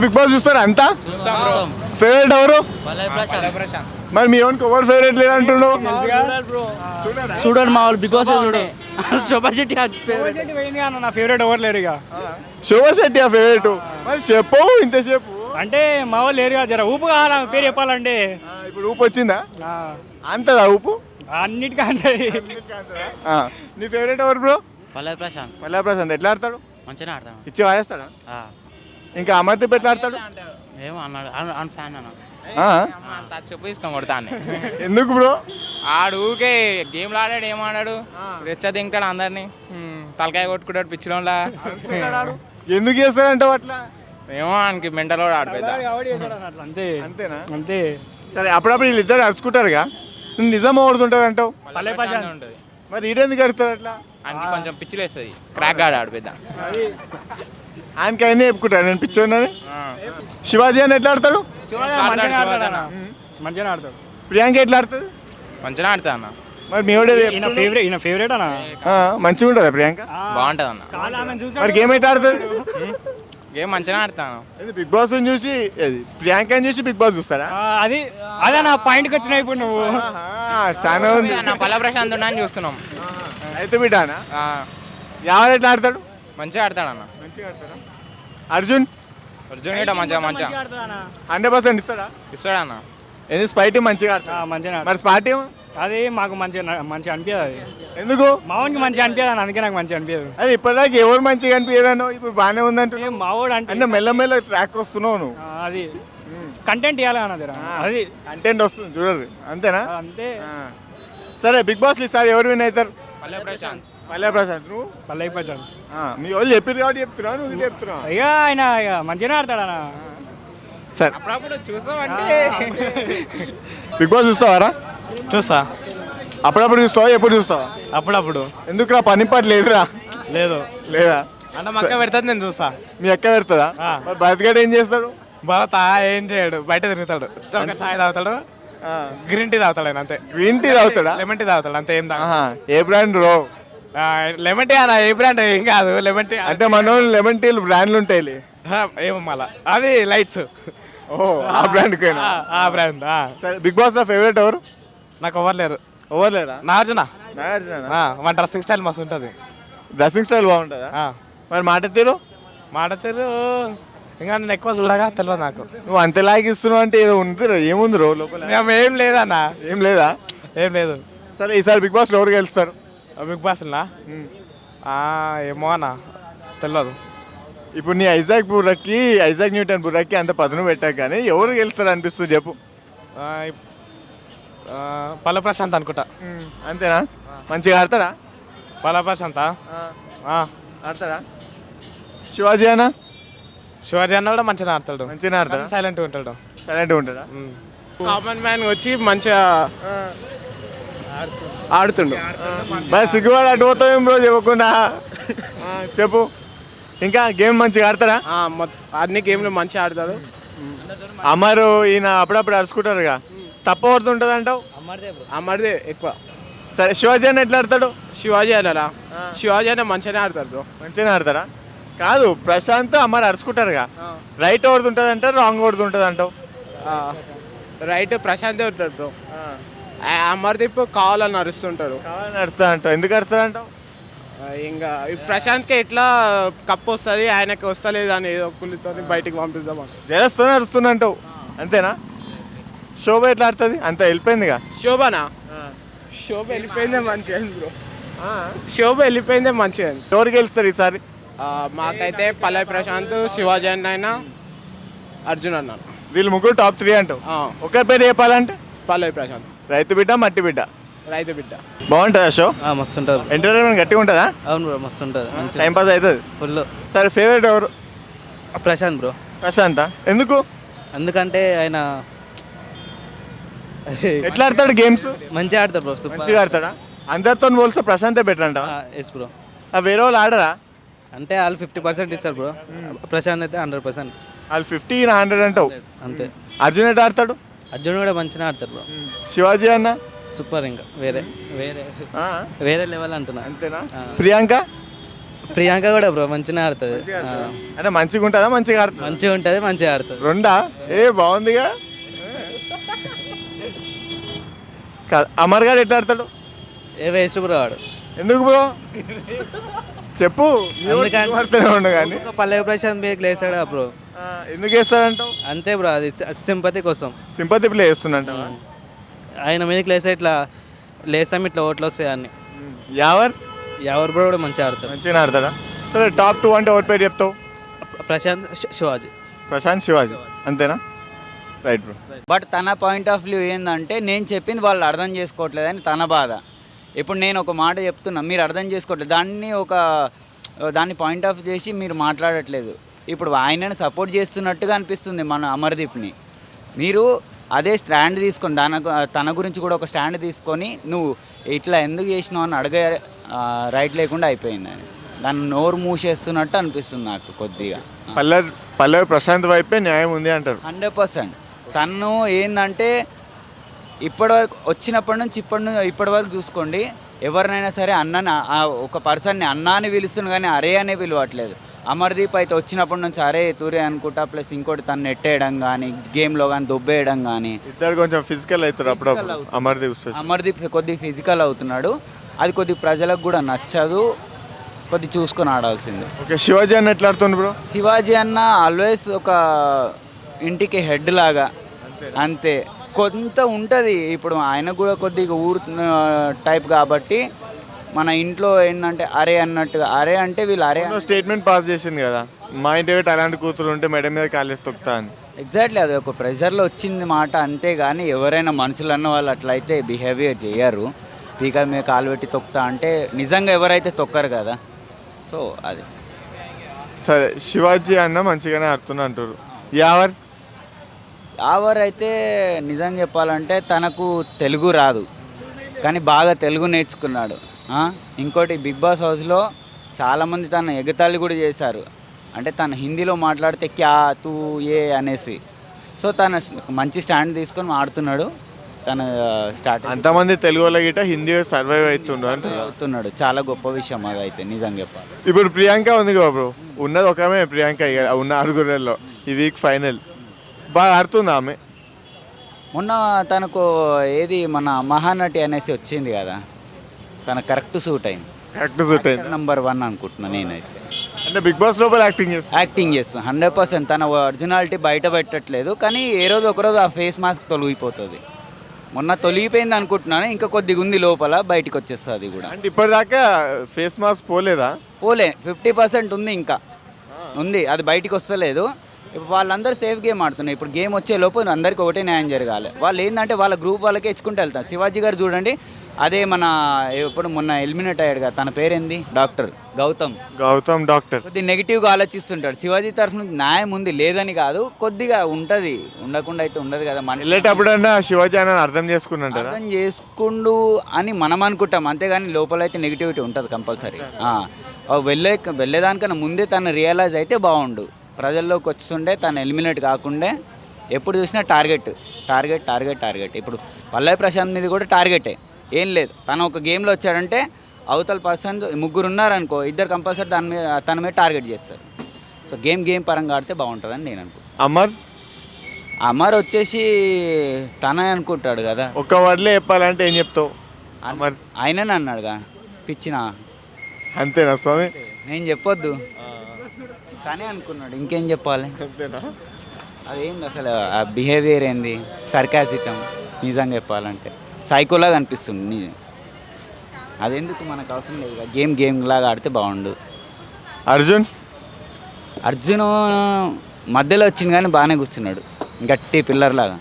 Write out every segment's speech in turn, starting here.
Big boss చూస్తారా అంతా? Favourite ఎవరు? మరి మీ ఓన్కి ఎవరు ఫేవరెట్ లేదంటున్నావు? చూడండి మా వాళ్ళు బిగ్ బాస్ చూడు. శోభా శెట్టి పోయింది అన్న, నా ఫేవరెట్ ఎవరు లేరు ఇక. శోభా శెట్టి ఆ ఫేవరెట్? మరి చెప్పు ఇంతసేపు. అంటే మా వాళ్ళు లేరు కదా, జర ఊపు కావాలా పేరు చెప్పాలంటే. ఇప్పుడు ఊపు వచ్చిందా? అంతదా ఊపు? అన్నిటికంటే. నీ ఫేవరెట్ ఎవరు బ్రో? పల్లవి ప్రశాంత్. పల్లవి ప్రశాంత్ ఎట్లా ఆడతాడు? మంచిగా ఆడతాడు. ఇచ్చి వాడేస్తాడా? ఇంకా అమర్దీప్ ఎట్లా ఆడతాడు? ఏమో అన్నాడు అన్ ఫ్యాన్ అన్న. చెప్పు తీసుకొని కొడతాను. ఎందుకు బ్రో? ఆడు ఊకే గేమ్లు ఆడాడు, ఏమాడాడు, రెచ్చ దింకాడు అందరినీ, తలకాయ కొట్టుకుంటాడు పిచ్చిలోలా. ఎందుకు చేస్తాడంటావు అట్లా? ఏమో ఆయనకి మెంటల్ కూడా ఆడిపోతా. అంతే. అంతేనా? అంతే. సరే అప్పుడప్పుడు వీళ్ళిద్దరు అరుచుకుంటారుగా, నిజం ఓడుతుంటుంది అంటావు. పల్లవి ప్రశాంత్ ఉంటుంది. మరి ఈడెందుకు అరుస్తాడు అట్లా? ఆయనకి కొంచెం పిచ్చిలు వేస్తుంది, క్రాక్ ఆడు ఆడిపోతా. ఆయనకి అయినా చెప్పుకుంటారు నేను పిచ్చి ఉన్నది. శివాజీ అని ఎట్లా ఆడతాడు? మంచిగా ఆడతాడు. ప్రియాంక ఎట్లా ఆడుతుంది? మంచిగా ఆడతా అన్న. మరి మీ వాడే ఈయన ఫేవరెట్ అన్న. మంచిగా ఉంటుందా ప్రియాంక? బాగుంటది అన్న. మరి గేమ్ ఎట్లా ఆడుతుంది? గేమ్ మంచిగా ఆడతాను. బిగ్ బాస్ చూసి ప్రియాంకని చూసి బిగ్ బాస్ చూస్తారా? అది అదే నా పాయింట్కి వచ్చిన ఇప్పుడు నువ్వు. చాలా ఉంది. నా పల్లవి ప్రశాంత్ ఉన్నా అని చూస్తున్నాం. అయితే బిడ్డానా ఎవరు ఎట్లా ఆడతాడు? మంచిగా ఆడతాడు అన్న. మంచిగా ఆడతాడా? అర్జున్ అర్జున్ మంచిగా 100% ఇస్తాడా? ఇస్తాడు అన్న. ఏంది స్పై టీం మంచిగా ఆడతాడు. మంచిగా. మరి స్పా టీం అది మాకు మంచిగా అనిపించదు. అది ఎందుకు? మావానికి మంచిగా అనిపించదు అని, అందుకే నాకు మంచిగా అనిపించదు. అది ఇప్పటిదాకా ఎవరు మంచిగా అనిపించదాను, ఇప్పుడు బాగానే ఉందంటే మావాడు అంటే మెల్లమెల్ల ట్రాక్ వస్తున్నావు నువ్వు. అది కంటెంట్ ఇవ్వాలి అన్న జర. అది కంటెంట్ వస్తుంది చూడరు, అంతేనా? అంతే. సరే బిగ్ బాస్ ఈసారి ఎవరు విన్ అవుతారు? పల్లవి ప్రశాంత్. పల్లవి ప్రశాంత్. నువ్వు? పల్లవి ప్రశాంత్. మీ వాళ్ళు చెప్పారు కాబట్టి చెప్తున్నా, నువ్వు చెప్తున్నావు. ఇక ఆయన ఇక మంచిగానే ఆడతాడు అన్న. సరే అప్పుడప్పుడు చూస్తామంటే. Big boss చూస్తావారా? చూస్తా. అప్పుడప్పుడు చూస్తావా? ఎప్పుడు చూస్తావా? అప్పుడప్పుడు. ఎందుకురా పని పాటు లేదురా? లేదు. లేదా అంటే మా అక్క పెడుతుంది, నేను చూస్తా. మీ అక్క పెడుతుందా? మరి భరత్గాడు ఏం చేస్తాడు? భరత ఏం చేయడు, బయట తిరుగుతాడు, ఒక చాయ్ తాగుతాడు, గ్రీన్ టీ తాగుతాడు. ఆయన అంతే. గ్రీన్ టీ తాగుతాడా? లెమన్ టీ తాగుతాడు అంతే. ఏం తాగు. ఏ బ్రాండ్ రో? లెమన్ టీ అన్న. ఏ బ్రాండ్ ఏం కాదు, లెమన్ టీ అంటే మన లెమన్ టీలు బ్రాండ్లు ఉంటాయి. ఏమో మళ్ళా అది లైట్స్. ఓ ఆ బ్రాండ్ కైనా? ఆ బ్రాండ్. సరే బిగ్ బాస్ లో ఫేవరెట్ ఎవరు? నాకు ఎవరు లేరు. ఎవరు లేరా? నాగార్జున. నాగార్జున. డ్రెస్సింగ్ స్టైల్ మస్తు ఉంటుంది. డ్రెస్సింగ్ స్టైల్ బాగుంటుందా? మరి మాట తీరు? మాట తీరు ఇంకా నేను ఎక్కువ చూడగా తెలియదు నాకు. నువ్వు అంత లాగిస్తున్నావు అంటే ఏదో ఉంది, ఏముంది రో లోపల? ఏం లేదన్న. ఏం లేదా? ఏం లేదు. సరే ఈసారి బిగ్ బాస్ లో ఎవరు గెలుస్తారు? బిగ్ బాస్నా ఏమో అన్న తెలియదు. ఇప్పుడు నీ ఐజాక్ న్యూటన్ బుర్రకి అంత పదును పెట్టాక కానీ ఎవరు గెలుస్తారు అనిపిస్తుంది చెప్పు. పల్లవి ప్రశాంత్ అనుకుంటా. అంతేనా? మంచిగా ఆడతాడా? పల్లవి ప్రశాంత్ ఆడతాడా? శివాజీ అన్న? శివాజీ అన్న కూడా మంచిగా ఆడతాడు. మంచిగా ఆడతాడా? సైలెంట్గా ఉంటాడు. సైలెంట్గా ఉంటాడా? కామన్ మ్యాన్ వచ్చి మంచిగా ఆడుతుండు. మరి సిగ్గువాడు అటు పోతావు ఏం రోజు చెప్పకుండా చెప్పు. ఇంకా గేమ్ మంచిగా ఆడతాడా? అన్ని గేమ్లు మంచిగా ఆడతాడు. అమరు ఈయన అప్పుడప్పుడు అరుచుకుంటారుగా, తప్ప పడుతుంటుంది అంటావు? అమ్మడిదే ఎక్కువ. సరే శివాజీ అని ఎట్లా ఆడతాడు? శివాజీ అన్నారా? శివాజీ అన్న మంచిగానే ఆడతాడు బ్రో. మంచిగానే ఆడతారా? కాదు, ప్రశాంత్ అమర్ అరుచుకుంటారుగా, రైట్ ఓడుతుంటుంది అంటారు, రాంగ్ ఓడుతుంటుంది అంటావు? రైట్ ప్రశాంతే ఉంటాడు బ్రో. అమర్దీప్ కావాలని అరుస్తుంటాడు. కావాలని అరుస్తా అంటావు? ఎందుకు అరుస్తాడు అంటావు? ఇంకా ప్రశాంత్కి ఎట్లా కప్పు వస్తుంది, ఆయనకి వస్తలేదు అని ఏదో కుళ్ళితో బయటికి పంపిస్తామని జలస్తోనే అరుస్తున్నా అంటావు, అంతేనా? శోభ ఎట్లా ఆడుతుంది? అంత వెళ్ళిపోయిందిగా. శోభనా? శోభ వెళ్ళిపోయిందే మంచిగా బ్రో. శోభ వెళ్ళిపోయిందే మంచిగా. ఎవరు గెలుస్తారు ఈసారి? మాకైతే పల్లవి ప్రశాంత్, శివాజీ అయినా, అర్జున్ అన్న. వీళ్ళు ముగ్గురు టాప్ 3 అంటావు. ఒకే పేరు చెప్పాలంటే? పల్లవి ప్రశాంత్. రైతు బిడ్డ మట్టి బిడ్డ. రైతు బిడ్డ. బాగుంటుందా షో? మస్తు ఉంటుంది. ఎంటర్టైన్మెంట్ గట్టిగా ఉంటుందా? అవును బ్రో, మస్తు ఉంటుంది. టైం పాస్ అవుతుంది ఫుల్. సరే ఫేవరెట్ ఎవరు? ప్రశాంత్ బ్రో. ప్రశాంత్ ఎందుకు? ఎందుకంటే ఆయన ఎట్లా ఆడతాడు గేమ్స్? మంచిగా ఆడతాడు బ్రో. మంచిగా ఆడతాడా? అందరితో పోల్స్తే ప్రశాంతే బెటర్ అంట. Yes bro. వేరే వాళ్ళు ఆడరా? అంటే వాళ్ళు 50% ఇస్తారు బ్రో. ప్రశాంత్ అయితే 100%. వాళ్ళు 50 100 అంటావు అంతే. అర్జున్ ఎట్లా ఆడతాడు? అర్జున్ కూడా మంచిగా ఆడతాడు బ్రో. శివాజీ అన్న సూపర్. ఇంకా వేరే వేరే వేరే లెవెల్ అంటున్నా. అంతేనా? ప్రియాంక? ప్రియాంక కూడా బ్రో మంచిగా ఆడుతుంది అంటే మంచిగా ఉంటుందా మంచిగా ఆడుతుంది మంచిగా ఉంటుంది మంచిగా ఆడుతుంది రెండా బాగుందిగా అమర్ గారు ఎట్లా ఆడతాడు వేస్ట్ బ్రో వాడు ఎందుకు బ్రో చెప్పు అందుకని- ఆడుతూనే ఉండు కానీ ఒక పల్లవి ప్రశాంత్ మీద లేసాడు బ్రో ఎందుకు వేస్తాడంటావు అంతే బ్రో అది సింపతి కోసం సింపతి ప్లే చేస్తున్నట్టు ఆయన మీదకి లేసా ఇట్లా లేసాం ఇట్లా ఓట్లు వస్తాయి అన్ని యావర్ ఎవరు బ్రో కూడా మంచిగా ఆడతారు మంచిగా ఆడతాడా సరే టాప్ 2 అంటే ఎవరి పేరు చెప్తావు ప్రశాంత్ శివాజీ ప్రశాంత్ శివాజీ అంతేనా రైట్ బ్రో బట్ తన పాయింట్ ఆఫ్ వ్యూ ఏంటంటే నేను చెప్పింది వాళ్ళు అర్థం చేసుకోవట్లేదని తన బాధ. ఇప్పుడు నేను ఒక మాట చెప్తున్నా, మీరు అర్థం చేసుకోవట్లేదు, దాన్ని పాయింట్ ఆఫ్ చేసి మీరు మాట్లాడట్లేదు. ఇప్పుడు ఆయనను సపోర్ట్ చేస్తున్నట్టుగా అనిపిస్తుంది మన అమర్దీప్ని. మీరు అదే స్టాండ్ తీసుకొని తన గురించి కూడా ఒక స్టాండ్ తీసుకొని నువ్వు ఇట్లా ఎందుకు చేసినావు అని అడగే రైట్ లేకుండా అయిపోయింది. అని దాన్ని నోరు మూసేస్తున్నట్టు అనిపిస్తుంది నాకు కొద్దిగా. పల్లవి ప్రశాంత్ వైపే న్యాయం ఉంది అంటారు. 100%. తను ఏంటంటే ఇప్పటివరకు వచ్చినప్పటి నుంచి ఇప్పటివరకు చూసుకోండి, ఎవరినైనా సరే ఒక పర్సన్ని అన్నా అని పిలుస్తుంది కానీ అరే అనే పిలవట్లేదు. అమర్దీప్ అయితే వచ్చినప్పటి నుంచి అరే తూరే అనుకుంటా, ప్లస్ ఇంకోటి తను నెట్టేయడం కానీ గేమ్లో కానీ దొబ్బేయడం కానీ. ఇద్దరు కొంచెం ఫిజికల్ అవుతారు అప్పుడప్పుడు. అమర్దీప్ కొద్దిగా ఫిజికల్ అవుతున్నాడు, అది కొద్దిగా ప్రజలకు కూడా నచ్చదు, కొద్దిగా చూసుకొని ఆడాల్సింది. ఓకే, శివాజీ అన్న ఎట్లా ఆడుతుంది బ్రో? శివాజీ అన్న ఆల్వేస్ ఒక ఇంటికి హెడ్ లాగా అంతే, కొంత ఉంటుంది. ఇప్పుడు ఆయన కూడా కొద్దిగా ఊరు టైప్ కాబట్టి మన ఇంట్లో ఏంటంటే అరే అన్నట్టుగా, అరే అంటే వీళ్ళు అరే స్టేట్మెంట్ పాస్ చేసింది కదా, మా ఇంటి అలాంటి కూతురు ఉంటే మేడం మీద కాలేసి తొక్కుతా అని. ఎగ్జాక్ట్లీ, అది ఒక ప్రెషర్లో వచ్చింది మాట అంతే. కానీ ఎవరైనా మనుషులు అన్న వాళ్ళు అట్లయితే బిహేవియర్ చేయరు. పీకల మీద కాలు పెట్టి తొక్కుతా అంటే నిజంగా ఎవరైతే తొక్కరు కదా. సో అది సరే, శివాజీ అన్న మంచిగానే ఆడుతున్నా అంటారు. యావర్ అయితే నిజంగా చెప్పాలంటే తనకు తెలుగు రాదు, కానీ బాగా తెలుగు నేర్చుకున్నాడు. ఇంకోటి బిగ్ బాస్ హౌస్లో చాలామంది తను ఎగతాళి కూడా చేశారు, అంటే తను హిందీలో మాట్లాడితే క్యా తూ ఏ అనేసి. సో తను మంచి స్టాండ్ తీసుకొని ఆడుతున్నాడు. తను స్టార్ట్ అంతమంది తెలుగు వాళ్ళ గిట్ట హిందీ సర్వైవ్ అవుతున్నాడు. చాలా గొప్ప విషయం అది అయితే నిజంగా చెప్పాలి. ఇప్పుడు ప్రియాంక ఉంది కదా బ్రో, ఉన్నది ఒకమే ప్రియాంక, ఉన్న 6 ఈ వీక్ ఫైనల్ బాగా ఆడుతుంది ఆమె. మొన్న తనకు ఏది మన మహానటి అనేసి వచ్చింది కదా, తన కరెక్ట్ సూట్ అయింది. నెంబర్ 1 అనుకుంటున్నా నేనైతే. అంటే బిగ్ బాస్ లోపల యాక్టింగ్ చేస్తుంది 100%. తన ఒరిజినాలిటీ బయట పెట్టట్లేదు, కానీ ఏ రోజు ఒకరోజు ఆ ఫేస్ మాస్క్ తొలగిపోతుంది. మొన్న తొలగిపోయింది అనుకుంటున్నాను, ఇంకా కొద్దిగా ఉంది లోపల, బయటికి వచ్చేస్తుంది కూడా. అంటే ఇప్పటిదాకా ఫేస్ మాస్క్ పోలేదా? పోలే, 50% ఉంది, ఇంకా ఉంది, అది బయటికి వస్తలేదు. ఇప్పుడు వాళ్ళందరూ సేఫ్ గేమ్ ఆడుతున్నారు. ఇప్పుడు గేమ్ వచ్చే లోపు అందరికీ ఒకటే న్యాయం జరగాలి. వాళ్ళు ఏంటంటే వాళ్ళ గ్రూప్ వాళ్ళకే ఇచ్చుకుంటూ వెళ్తారు. శివాజీ గారు చూడండి, అదే మన ఇప్పుడు మొన్న ఎలిమినేట్ అయ్యాడు కదా, తన పేరేంది, డాక్టర్ గౌతమ్ డాక్టర్. కొద్దిగా నెగిటివ్గా ఆలోచిస్తుంటాడు. శివాజీ తరఫు నుంచి న్యాయం ఉంది, లేదని కాదు, కొద్దిగా ఉంటుంది, ఉండకుండా అయితే ఉండదు కదా. మన వెళ్ళేటప్పుడన్నా శివాజీ అని అర్థం చేసుకుండు అని మనం అనుకుంటాం, అంతేగాని లోపల అయితే నెగిటివిటీ ఉంటుంది కంపల్సరీ. వెళ్ళేదానికన్నా ముందే తను రియలైజ్ అయితే బాగుండు, ప్రజల్లోకి వస్తుండే, తను ఎలిమినేట్ కాకుండా. ఎప్పుడు చూసినా టార్గెట్. ఇప్పుడు పల్లవి ప్రశాంత్ మీద కూడా టార్గెటే, ఏం లేదు. తను ఒక గేమ్లో వచ్చాడంటే అవతల పర్సన్ 3 ఉన్నారనుకో, 2 కంపల్సరీ తన మీద టార్గెట్ చేస్తారు. సో గేమ్ పరంగా ఆడితే బాగుంటుందని నేను అనుకుంటాను. అమర్ వచ్చేసి తనే అనుకుంటాడు కదా. ఒక వర్డ్లో చెప్పాలంటే ఏం చెప్తావు? ఆయననే అన్నాడుగా, పిచ్చిన. అంతేనా స్వామి? నేను చెప్పొద్దు, తనే అనుకున్నాడు, ఇంకేం చెప్పాలి. అదేంది అసలు ఆ బిహేవియర్ ఏంది, సర్కాసిటం, నిజంగా చెప్పాలంటే సైకోలాగా అనిపిస్తుంది. అదెందుకు మనకు అవసరం లేదు, గేమ్ లాగా ఆడితే బాగుండు. అర్జున్ మధ్యలో వచ్చింది కానీ బాగానే కూర్చున్నాడు, గట్టి పిల్లర్ లాగా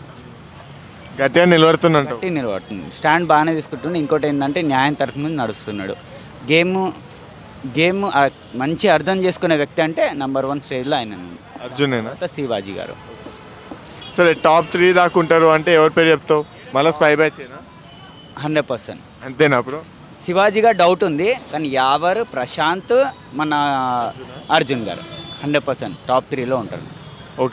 గట్టిగా నిలబడుతున్నాడు. స్టాండ్ బాగానే తీసుకుంటుండే. ఇంకోటి ఏంటంటే న్యాయం తరఫు నుంచి నడుస్తున్నాడు. గేమ్ మంచి అర్థం చేసుకునే వ్యక్తి అంటే నెంబర్ 1 స్టేజ్లో ఆయన అర్జునేనా, శివాజీ గారు. సరే, టాప్ 3 దాకా ఉంటారు అంటే ఎవరి పేరు చెప్తావు? మళ్ళీ స్పై బ్యాచ్ 100%. అంతేనా బ్రో? శివాజీగా డౌట్ ఉంది, కానీ యావర్, ప్రశాంత్, మన అర్జున్ గారు 100% టాప్ 3లో ఉంటారు.